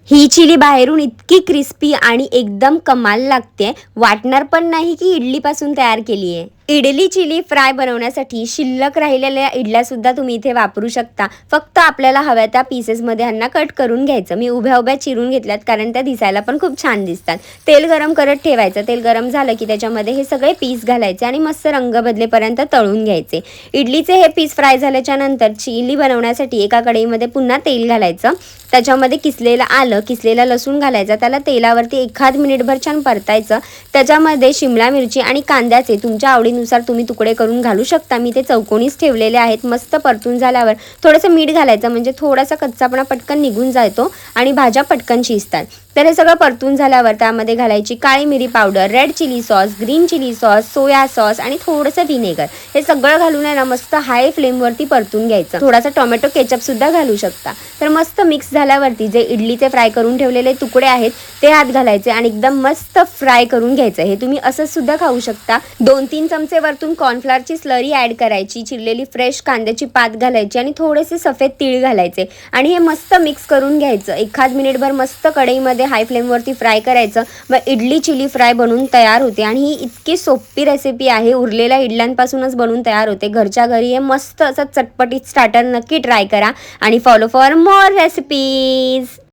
ही chilli बाहेरून इतकी crispy आणि एकदम कमाल लागते, वाटणार पण नाही की इडलीपासून तयार केली आहे. इडली चिली फ्राय बनवण्यासाठी शिल्लक राहिलेल्या इडल्या सुद्धा तुम्ही इथे वापरू शकता. फक्त आपल्याला हव्या त्या पीसेसमध्ये ह्यांना कट करून घ्यायचं. मी उभ्या उभ्या चिरून घेतल्यात कारण त्या दिसायला पण खूप छान दिसतात. तेल गरम करत ठेवायचं. तेल गरम झालं की त्याच्यामध्ये हे सगळे पीस घालायचे आणि मस्त रंग बदलेपर्यंत तळून घ्यायचे. इडलीचे हे पीस फ्राय झाल्याच्या नंतर चिली बनवण्यासाठी एका कढईमध्ये पुन्हा तेल घालायचं. त्याच्यामध्ये किसलेलं आलं, किसलेला लसूण घालायचा. त्याला तेलावरती एखाद मिनिटभर छान परतायचं. त्याच्यामध्ये शिमला मिरची आणि कांद्याचे तुमच्या आवडीनुसार तुम्ही तुकडे करून घालू शकता. मी ते चौकोनीच ठेवलेले आहेत. मस्त परतून झाल्यावर थोडंसं मीठ घालायचं, म्हणजे थोडासा कच्चापणा पटकन निघून जातो आणि भाज्या पटकन शिजतात. तर हे सगळं परतून झाल्यावर त्यामध्ये घालायची काळी मिरी powder, red chilli sauce, green chilli sauce, soya sauce आणि थोडंसं व्हिनेगर. हे सगळं घालून आहे ना मस्त हाय फ्लेमवरती परतून घ्यायचं. थोडासा टोमॅटो केचप सुद्धा घालू शकता. तर मस्त मिक्स झाल्यावरती जे इडलीचे फ्राय करून ठेवलेले तुकडे आहेत ते आत घालायचे आणि एकदम मस्त फ्राय करून घ्यायचं. हे तुम्ही असंच सुद्धा खाऊ शकता. 2-3 चमचे वरतून कॉर्नफ्लॉरची स्लरी ॲड करायची, चिरलेली फ्रेश कांद्याची पात घालायची आणि थोडेसे सफेद तीळ घालायचे आणि हे मस्त मिक्स करून घ्यायचं. एखाद मिनिटभर मस्त कढईमध्ये हाय फ्लेमवरती फ्राय करायचं. मग इडली चिली फ्राय बनून तयार होते आणि ही इतकी सोपी रेसिपी आहे. उरलेल्या इडल्यांपासूनच बनून तयार होते. घरच्या घरी हे मस्त असं चटपटीत स्टार्टर नक्की ट्राय करा आणि फॉलो फॉर more recipes.